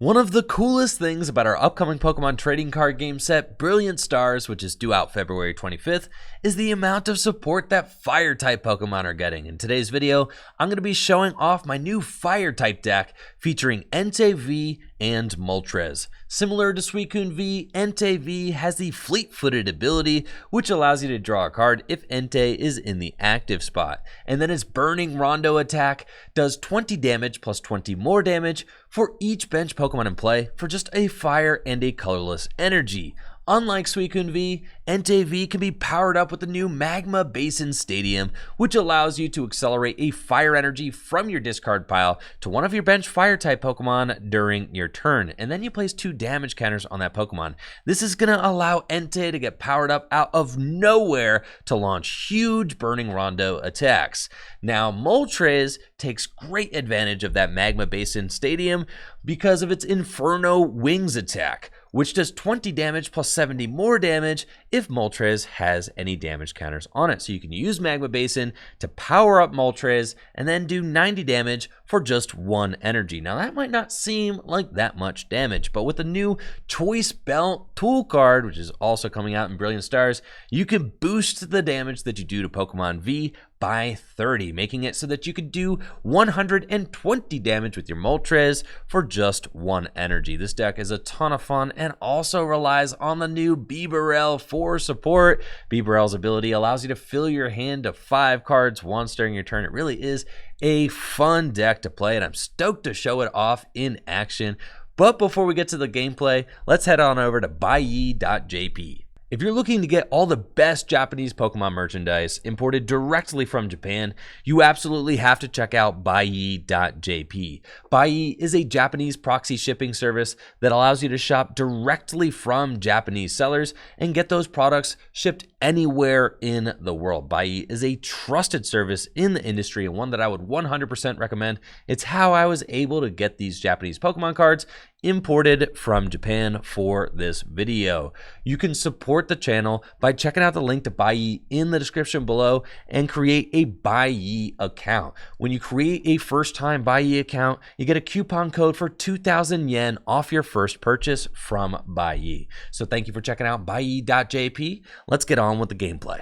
One of the coolest things about our upcoming Pokemon trading card game set, Brilliant Stars, which is due out February 25th, is the amount of support that Fire-type Pokemon are getting. In today's video, I'm going to be showing off my new Fire-type deck featuring Entei V and Moltres. Similar to Suicune V, Entei V has the Fleet-footed ability, which allows you to draw a card if Entei is in the active spot. And then its Burning Rondo attack does 20 damage plus 20 more damage for each bench Pokemon in play for just a fire and a colorless energy. Unlike Suicune V, Entei V can be powered up with the new Magma Basin Stadium, which allows you to accelerate a fire energy from your discard pile to one of your bench fire-type Pokemon during your turn, and then you place 2 damage counters on that Pokemon. This is going to allow Entei to get powered up out of nowhere to launch huge Burning Rondo attacks. Now, Moltres takes great advantage of that Magma Basin Stadium because of its Inferno Wings attack, which does 20 damage plus 70 more damage if Moltres has any damage counters on it. So you can use Magma Basin to power up Moltres and then do 90 damage for just 1 energy. Now that might not seem like that much damage, but with the new Choice Belt Tool card, which is also coming out in Brilliant Stars, you can boost the damage that you do to Pokemon V by 30, making it so that you could do 120 damage with your Moltres for just 1 energy. This deck is a ton of fun and also relies on the new Bibarel for support. Bibarel's ability allows you to fill your hand to 5 cards once during your turn. It really is a fun deck to play, and I'm stoked to show it off in action. But before we get to the gameplay, let's head on over to buyee.jp. If you're looking to get all the best Japanese Pokemon merchandise imported directly from Japan, you absolutely have to check out buyee.jp. Buyee is a Japanese proxy shipping service that allows you to shop directly from Japanese sellers and get those products shipped anywhere in the world. Buyee is a trusted service in the industry and one that I would 100% recommend. It's how I was able to get these Japanese Pokemon cards imported from Japan for this video. You can support the channel by checking out the link to Buyee in the description below and create a Buyee account. When you create a first-time Buyee account, you get a coupon code for 2,000 yen off your first purchase from Buyee. So thank you for checking out buyee.jp. Let's get on with the gameplay.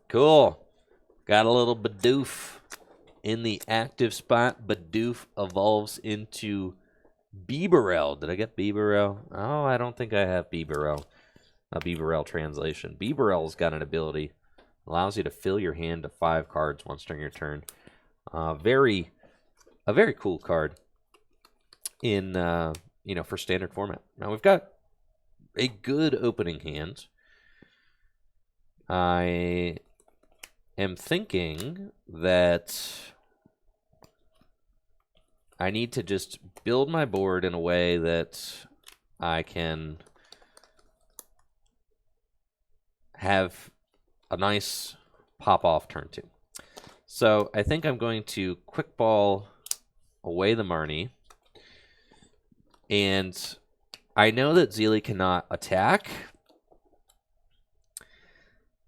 Cool. Got a little Bidoof in the active spot. Bidoof evolves into Bibarel. Did I get Bibarel? Oh, I don't think I have Bibarel. A Bibarel translation. Bibarel's got an ability. Allows you to fill your hand to 5 cards once during your turn. A very cool card in for standard format. Now we've got a good opening hand. I am thinking that I need to just build my board in a way that I can have a nice pop-off turn 2. So I think I'm going to quick ball away the Marnie. And I know that Zeely cannot attack.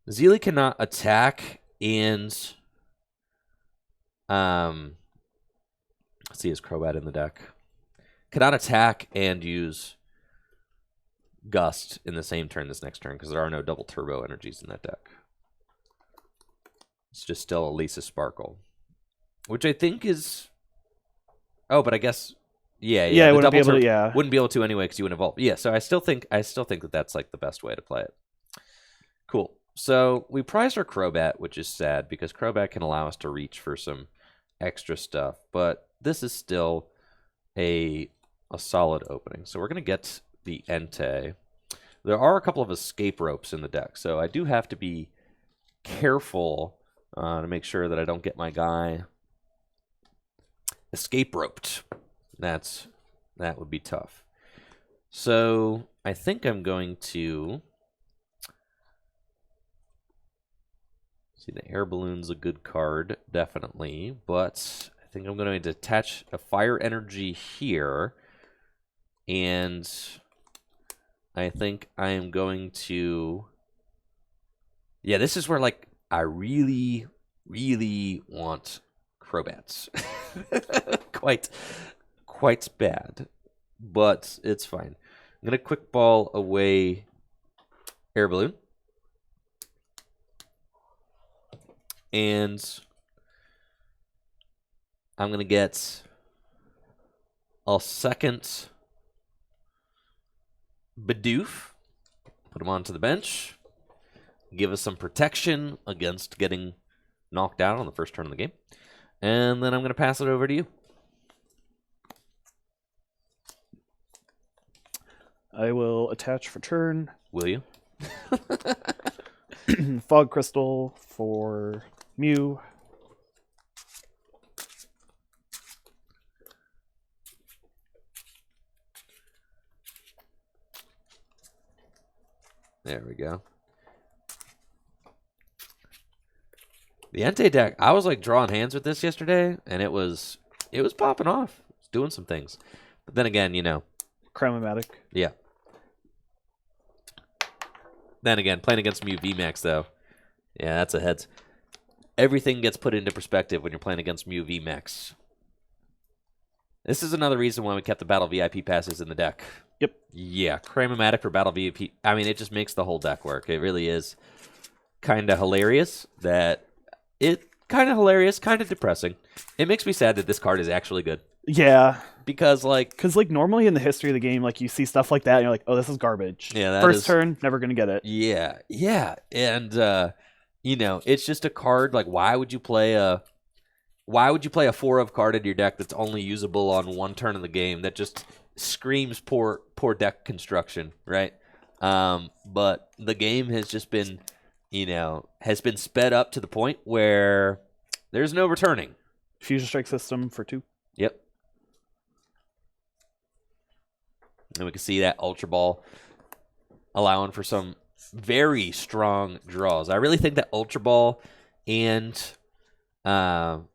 Zeely cannot attack and let's see, is Crobat in the deck? Cannot attack and use Gust in the same turn this next turn because there are no double turbo energies in that deck. It's just still Elisa Sparkle, which I think is... Oh, but I guess... Yeah, it wouldn't be able to, yeah. Wouldn't be able to anyway because you wouldn't evolve. Yeah, so I still think that that's like the best way to play it. Cool. So we prized our Crobat, which is sad because Crobat can allow us to reach for some extra stuff, but this is still a solid opening. So we're going to get the Entei. There are a couple of escape ropes in the deck, so I do have to be careful to make sure that I don't get my guy escape roped. That would be tough. So I think I'm going to... See, the air balloon's a good card, definitely, but I think I'm going to attach a fire energy here, and I think I am going to... Yeah, this is where, like, I really, really want Crobats. Quite bad. but it's fine. I'm going to quick ball away Air Balloon. And I'm going to get a second Bidoof. Put him onto the bench. Give us some protection against getting knocked out on the first turn of the game. And then I'm going to pass it over to you. I will attach for turn. Will you? Fog Crystal for Mew. There we go. The Entei deck, I was like drawing hands with this yesterday, and it was popping off. It was doing some things. But then again, you know. Chromatic. Yeah. Then again, playing against Mew VMAX, though. Yeah, that's a heads. Everything gets put into perspective when you're playing against Mew VMAX. This is another reason why we kept the Battle VIP passes in the deck. Yep. Yeah, Chromatic for Battle VIP. I mean, it just makes the whole deck work. It really is kind of hilarious kind of depressing. It makes me sad that this card is actually good. Yeah. Because, like... normally in the history of the game, like, you see stuff like that, and you're like, oh, this is garbage. Yeah, First turn, never going to get it. Yeah, yeah. And, you know, it's just a card, like, why would you play a 4-of card in your deck that's only usable on one turn of the game? That just screams poor deck construction, right? But the game has just been, you know, has been sped up to the point where there's no returning. Fusion Strike System for 2. Yep. And we can see that Ultra Ball allowing for some very strong draws. I really think that Ultra Ball and Battle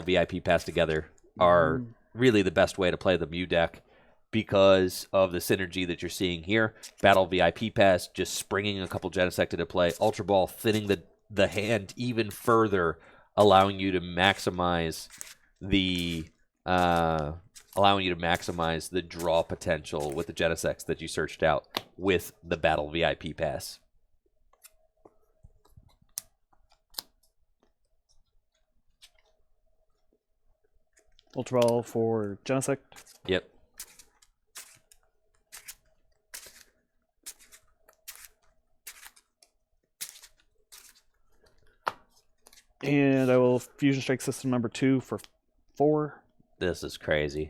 VIP Pass together are really the best way to play the Mew deck because of the synergy that you're seeing here. Battle VIP Pass just springing a couple Genesect into play. Ultra Ball thinning the hand even further, allowing you to maximize the draw potential with the Genesects that you searched out with the Battle VIP Pass. Ultra Ball for Genesect. Yep. And I will Fusion Strike System number 2 for 4. This is crazy.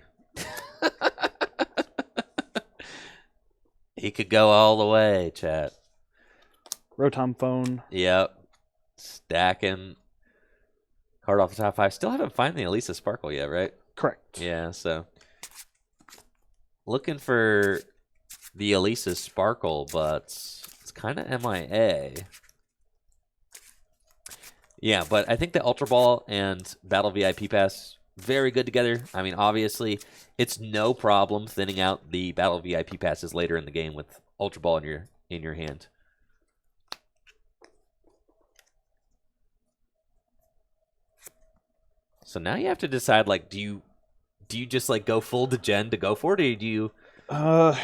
He could go all the way, chat. Rotom Phone. Yep. Stacking. Card off the top 5. Still haven't found the Elisa Sparkle yet, right? Correct. Yeah, so. Looking for the Elisa Sparkle, but it's kind of MIA. Yeah, but I think the Ultra Ball and Battle VIP Pass, very good together. I mean, obviously, it's no problem thinning out the Battle VIP Passes later in the game with Ultra Ball in your hand. So now you have to decide, like, do you just, like, go full degen to go for it, or do you... I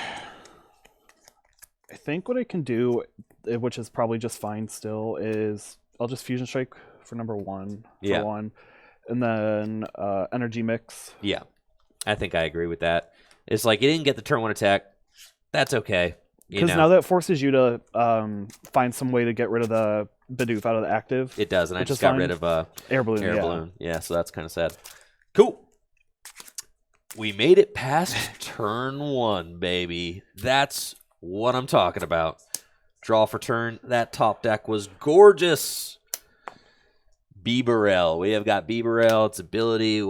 think what I can do, which is probably just fine still, is I'll just Fusion Strike for number 1 for 1, and then Energy Mix. Yeah, I think I agree with that. It's like, you didn't get the turn 1 attack. That's okay. Because now that forces you to find some way to get rid of the Bidoof out of the active. It does, and I just got rid of Air Balloon. Balloon. Yeah, so that's kind of sad. Cool. We made it past turn 1, baby. That's what I'm talking about. Draw for turn. That top deck was gorgeous. Bibarel. We have got Bibarel. Its ability,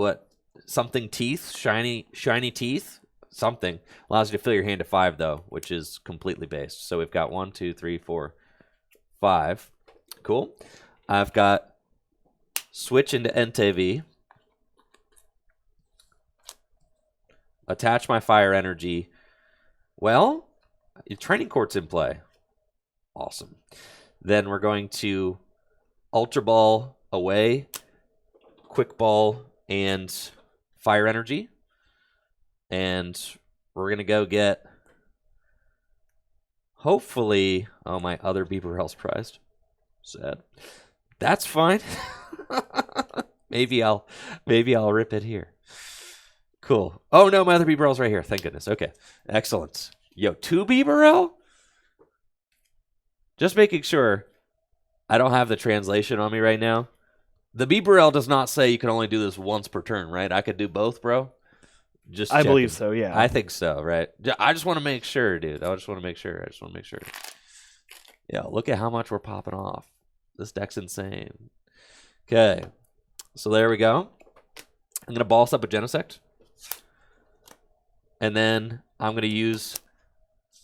something teeth? Shiny teeth? Something. Allows you to fill your hand to 5, though, which is completely based. So we've got 1, 2, 3, 4, 5. Cool. I've got switch into Entei. Attach my fire energy. Well, your training court's in play. Awesome. Then we're going to Ultra Ball away, Quick Ball, and Fire Energy. And we're going to go get, hopefully, oh, my other Beaverell's prized. Sad. That's fine. maybe I'll rip it here. Cool. Oh, no, my other Beaverell's right here. Thank goodness. Okay. Excellent. Yo, 2 Beaverell? Just making sure I don't have the translation on me right now. The Beaverell does not say you can only do this once per turn, right? I could do both, bro? Just I believe so, yeah. I think so, right? I just want to make sure, dude. I just want to make sure. Yeah, look at how much we're popping off. This deck's insane. Okay. So there we go. I'm going to boss up a Genesect. And then I'm going to use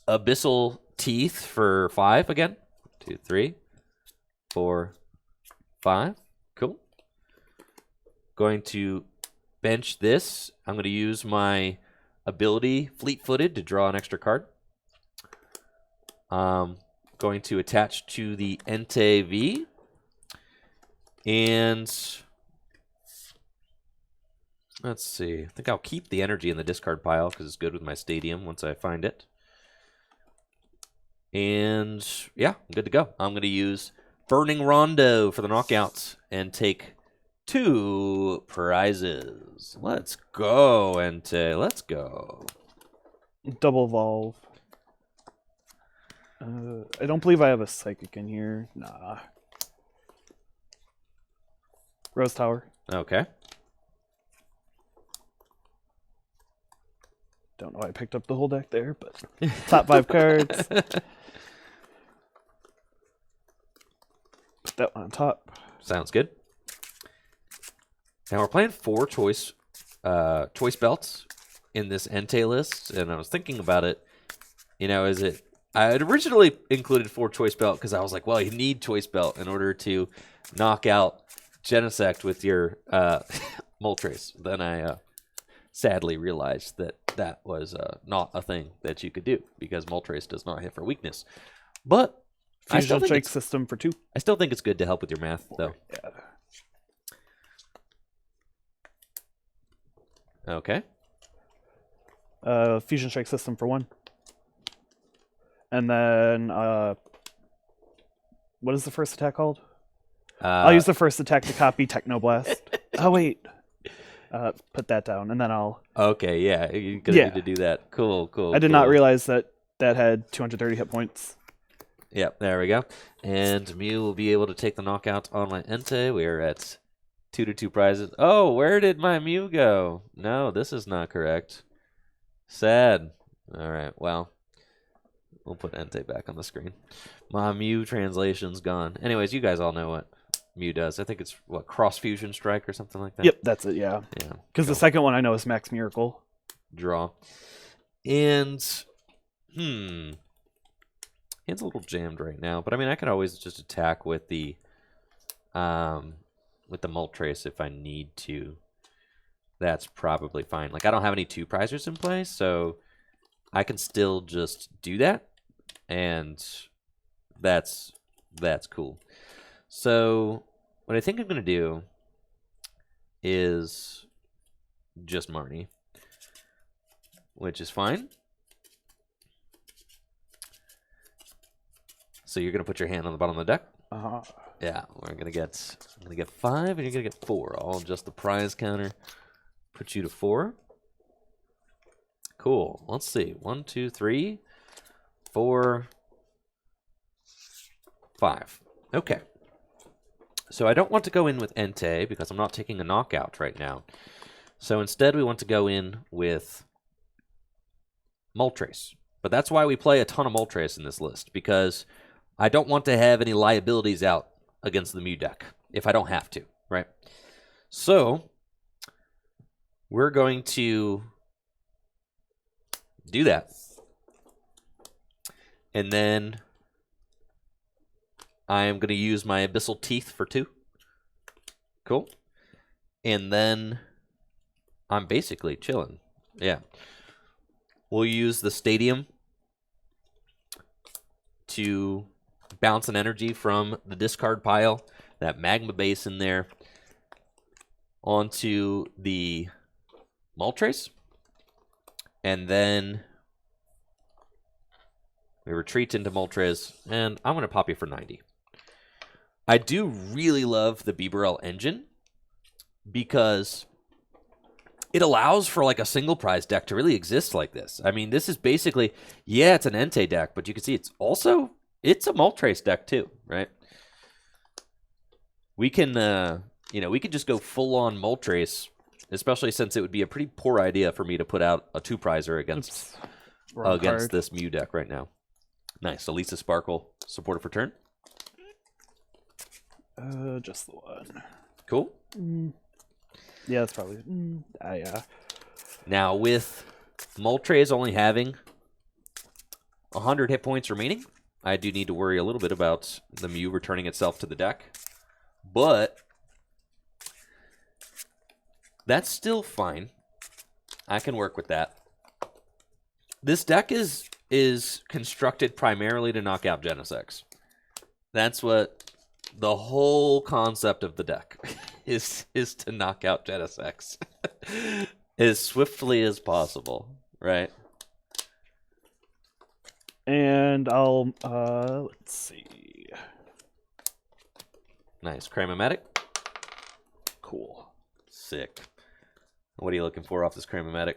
Abyssal Teeth for 5 again. 2, 3, 4, 5. Cool. Going to bench this. I'm going to use my ability, Fleet-Footed, to draw an extra card. Going to attach to the Entei V. And let's see. I think I'll keep the energy in the discard pile because it's good with my stadium once I find it. And yeah, I'm good to go. I'm going to use Burning Rondo for the knockouts and take 2 prizes. Let's go, Entei. Let's go. Double evolve. I don't believe I have a Psychic in here. Nah. Rose Tower. Okay. Don't know why I picked up the whole deck there, but top 5 cards. Put that one on top. Sounds good. Now we're playing 4 choice belts in this Entei list, and I was thinking about it. You know, I had originally included 4 choice belt because I was like, well, you need choice belt in order to knock out Genesect with your Moltres. Then I sadly realized that was not a thing that you could do because Moltres does not hit for weakness. But Fusion Strike system for 2. I still think it's good to help with your math, though. Yeah. Okay. Fusion Strike system for 1. And then, what is the first attack called? I'll use the first attack to copy Technoblast. Oh, wait. Put that down, and then I'll... Okay, yeah. You're going to need to do that. Cool. I did not realize that had 230 hit points. Yep, there we go. And Mew will be able to take the knockout on my Entei. We are at 2-2 prizes. Oh, where did my Mew go? No, this is not correct. Sad. All right, well, we'll put Entei back on the screen. My Mew translation's gone. Anyways, you guys all know what Mew does. I think it's, what, Cross Fusion Strike or something like that? Yep, that's it, yeah. Yeah. Because the second one I know is Max Miracle. Draw. And, Hand's a little jammed right now, but I mean, I could always just attack with the Moltres if I need to. That's probably fine. Like, I don't have any 2 prizers in play, so I can still just do that, and that's cool. So what I think I'm going to do is just Marnie, which is fine. So you're gonna put your hand on the bottom of the deck. Yeah, I'm gonna get 5, and you're gonna get 4. I'll adjust the prize counter, put you to 4. Cool. Let's see. 1, 2, 3, 4, 5. Okay. So I don't want to go in with Entei because I'm not taking a knockout right now. So instead, we want to go in with Moltres. But that's why we play a ton of Moltres in this list, because I don't want to have any liabilities out against the Mew deck if I don't have to, right? So we're going to do that. And then I am going to use my Abyssal Teeth for 2. Cool. And then I'm basically chilling. Yeah. We'll use the Stadium to bounce an energy from the discard pile, that Magma Base in there, onto the Moltres. And then we retreat into Moltres, and I'm going to pop you for 90. I do really love the Bibarel engine because it allows for like a single prize deck to really exist like this. I mean, this is basically, yeah, it's an Entei deck, but you can see it's a Moltres deck too, right? We can, we could just go full on Moltres, especially since it would be a pretty poor idea for me to put out a 2-prizer against this Mew deck right now. Nice. Elisa Sparkle, supporter for turn. Just the one. Cool. Yeah, that's probably. Yeah. Now, with Moltres only having 100 hit points remaining, I do need to worry a little bit about the Mew returning itself to the deck. But that's still fine. I can work with that. This deck is constructed primarily to knock out Genesects. That's what the whole concept of the deck is to knock out Genesects as swiftly as possible, right? And I'll let's see. Nice. Cramomatic. Cool. Sick. What are you looking for off this Cramomatic?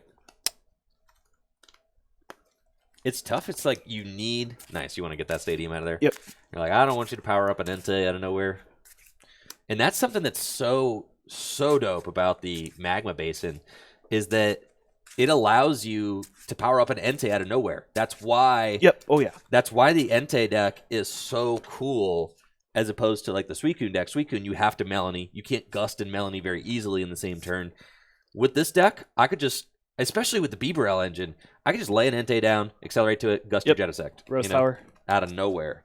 It's tough. It's like you need... Nice. You want to get that stadium out of there? Yep. You're like, I don't want you to power up an Entei out of nowhere. And that's something that's so dope about the Magma Basin is that it allows you to power up an Entei out of nowhere. That's why... Yep. Oh, yeah. That's why the Entei deck is so cool as opposed to like the Suicune deck. Suicune, you have to Melanie. You can't Gust and Melanie very easily in the same turn. With this deck, I could just... Especially with the Bibarel engine, I can just lay an Entei down, accelerate to it, Gust your Genesect. Rose Tower. Out of nowhere.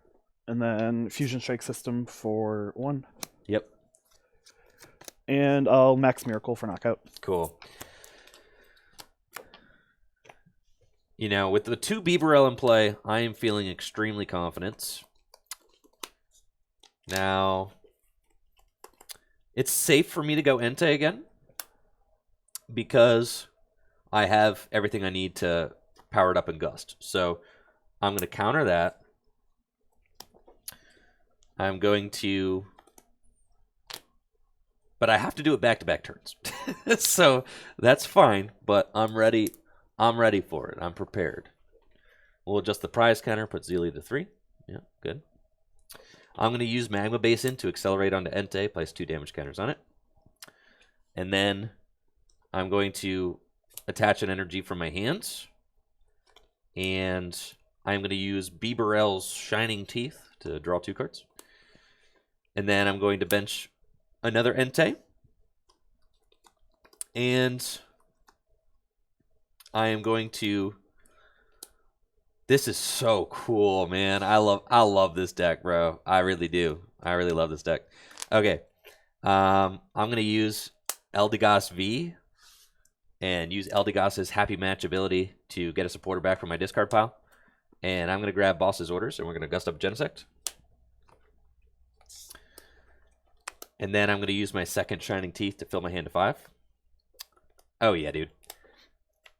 And then Fusion Strike System for 1. Yep. And I'll Max Miracle for knockout. Cool. You know, with the 2 Bibarel in play, I am feeling extremely confident. Now, it's safe for me to go Entei again because I have everything I need to power it up and Gust. So I'm going to counter that. I'm going to... But I have to do it back-to-back turns. So that's fine, but I'm ready. I'm ready for it. I'm prepared. We'll adjust the prize counter, put Zelia to 3. Yeah, good. I'm going to use Magma Basin to accelerate onto Entei, place 2 damage counters on it. And then I'm going to attach an energy from my hands. And I'm going to use Bibarel's Shining Teeth to draw 2 cards. And then I'm going to bench another Entei. And I am going to... This is so cool, man. I love this deck, bro. I really do. I really love this deck. Okay. I'm going to use Eldegoss V and use Eldegoss's Happy Match ability to get a supporter back from my discard pile. And I'm going to grab Boss's Orders, and we're going to Gust up Genesect. And then I'm going to use my second Shining Teeth to fill my hand to 5. Oh, yeah, dude.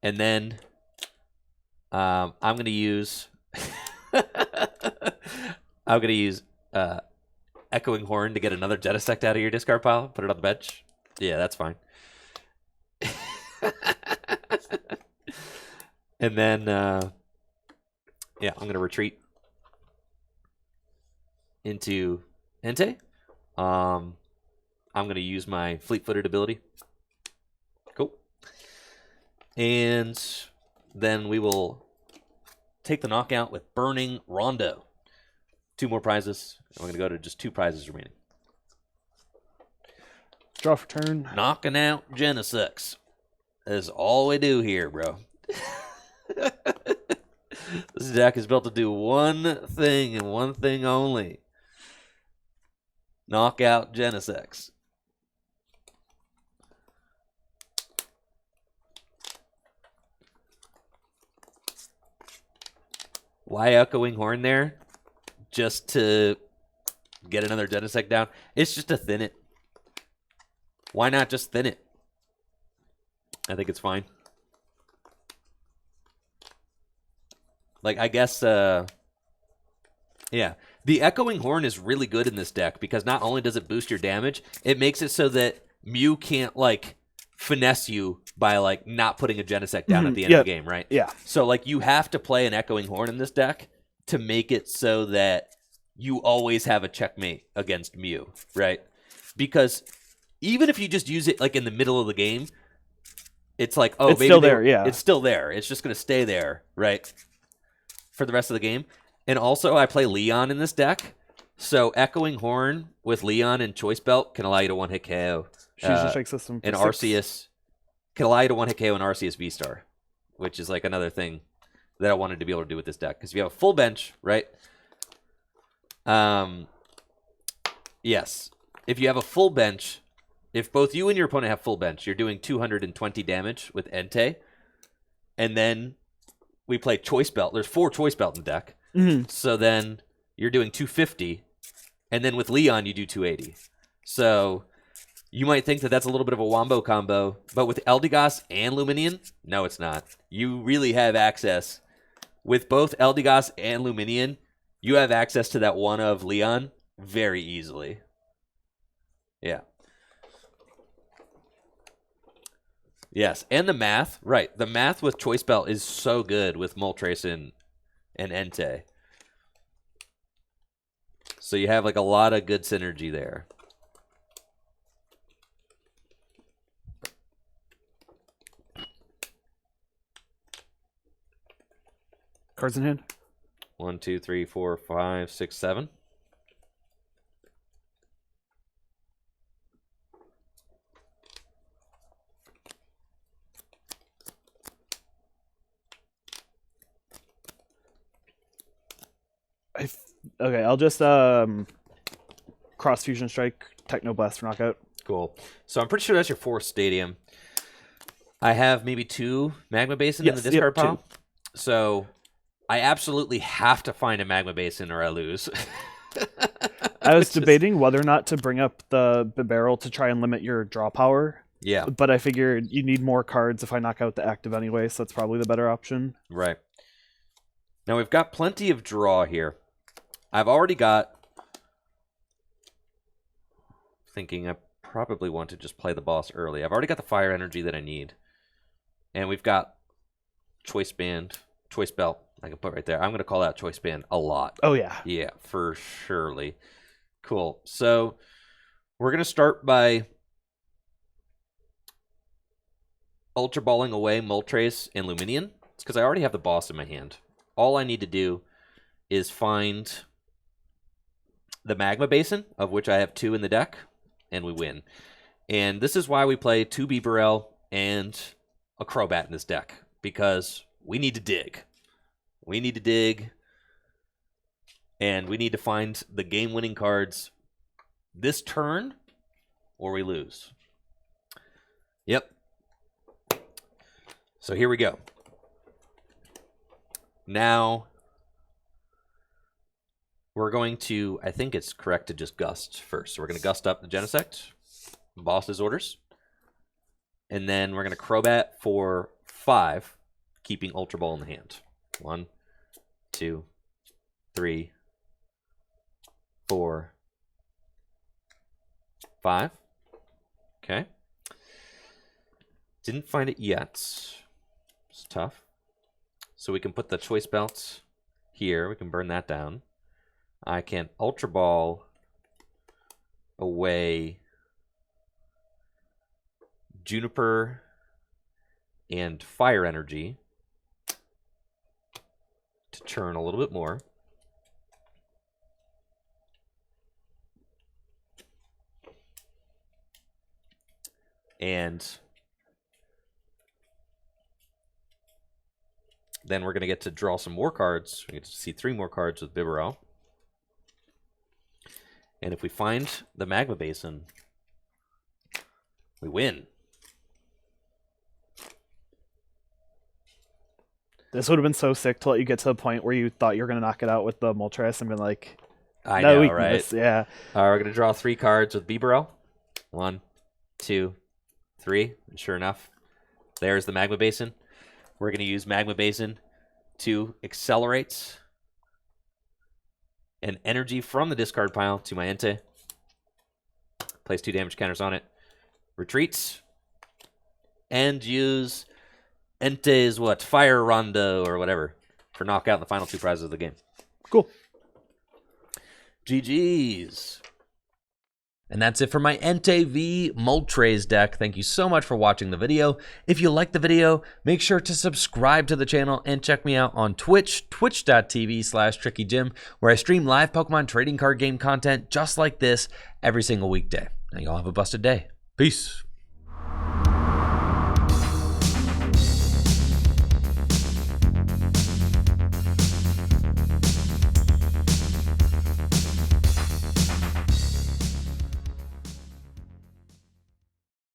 And then I'm going to use... I'm going to use Echoing Horn to get another Genesect out of your discard pile. Put it on the bench. Yeah, that's fine. And then, yeah, I'm going to retreat into Entei. I'm going to use my Fleet-Footed ability. Cool. And then we will take the knockout with Burning Rondo. 2 more prizes. We're going to go to just 2 prizes remaining. Draw for turn. Knocking out Genesects. That's all we do here, bro. This deck is built to do one thing and one thing only. Knock out Genesects. Why Echoing Horn there? Just to get another Genesect down? It's just to thin it. Why not just thin it? I think it's fine. Like, I guess, yeah. The Echoing Horn is really good in this deck because not only does it boost your damage, it makes it so that Mew can't, like, finesse you by, like, not putting a Genesect down at the end of the game, right? Yeah. So, like, you have to play an Echoing Horn in this deck to make it so that you always have a checkmate against Mew, right? Because even if you just use it, like, in the middle of the game, it's like, oh, it's still there, yeah. It's still there. It's just going to stay there, right? For the rest of the game. And also, I play Leon in this deck. So, Echoing Horn with Leon and Choice Belt can allow you to one-hit KO. Fusion Strike System. And Arceus can allow you to one-hit KO an Arceus V-Star, which is like another thing that I wanted to be able to do with this deck. Because if you have a full bench, right? Yes. If you have a full bench, if both you and your opponent have full bench, you're doing 220 damage with Entei. And then we play Choice Belt. There's 4 Choice Belt in the deck. So then you're doing 250. And then with Leon, you do 280. So you might think that that's a little bit of a wombo combo. But with Eldegoss and Luminion, no, it's not. You really have access. With both Eldegoss and Luminion, you have access to that one of Leon very easily. Yeah. Yes, and the math, right. The math with Choice Belt is so good with Moltres and Entei. So you have like a lot of good synergy there. Cards in hand? 1, 2, 3, 4, 5, 6, 7. Okay, I'll just cross Fusion Strike, Techno Blast for knockout. Cool. So I'm pretty sure that's your 4th stadium. I have maybe 2 Magma Basin in the discard pile. 2. So I absolutely have to find a Magma Basin or I lose. I was debating whether or not to bring up the barrel to try and limit your draw power. Yeah. But I figured you need more cards if I knock out the active anyway, so that's probably the better option. Right. Now we've got plenty of draw here. I've already got... Thinking I probably want to just play the boss early. I've already got the fire energy that I need. And we've got Choice Band, Choice Belt. I can put right there. I'm going to call out Choice Band a lot. Oh, yeah. Yeah, for surely. Cool. So we're going to start by Ultra Balling away Moltres and Luminion. It's because I already have the boss in my hand. All I need to do is find the Magma Basin, of which I have 2 in the deck, and we win. And this is why we play 2 Bibarel and a Crobat in this deck, because we need to dig. We need to dig, and we need to find the game-winning cards this turn, or we lose. Yep. So here we go. Now, we're going to, I think it's correct to just gust first. So we're going to gust up the Genesect, boss's orders. And then we're going to Crobat for 5, keeping Ultra Ball in the hand. 1, 2, 3, 4, 5. Okay. Didn't find it yet. It's tough. So we can put the Choice Belt here. We can burn that down. I can Ultra Ball away Juniper and Fire Energy to churn a little bit more. And then we're going to get to draw some more cards. We get to see 3 more cards with Bibarel. And if we find the Magma Basin, we win. This would have been so sick to let you get to the point where you thought you were going to knock it out with the Moltres and been like, I know, weakness. right? Yeah. We're going to draw 3 cards with Bibarel. 1, 2, 3. And sure enough, there's the Magma Basin. We're going to use Magma Basin to accelerate an energy from the discard pile to my Entei. Place 2 damage counters on it. Retreats. And use Entei's, Fire Rondo or whatever for knockout in the final 2 prizes of the game. Cool. GG's. And that's it for my Entei V Moltres deck. Thank you so much for watching the video. If you liked the video, make sure to subscribe to the channel and check me out on Twitch, twitch.tv/TrickyJim, where I stream live Pokemon trading card game content just like this every single weekday. Now y'all have a busted day. Peace.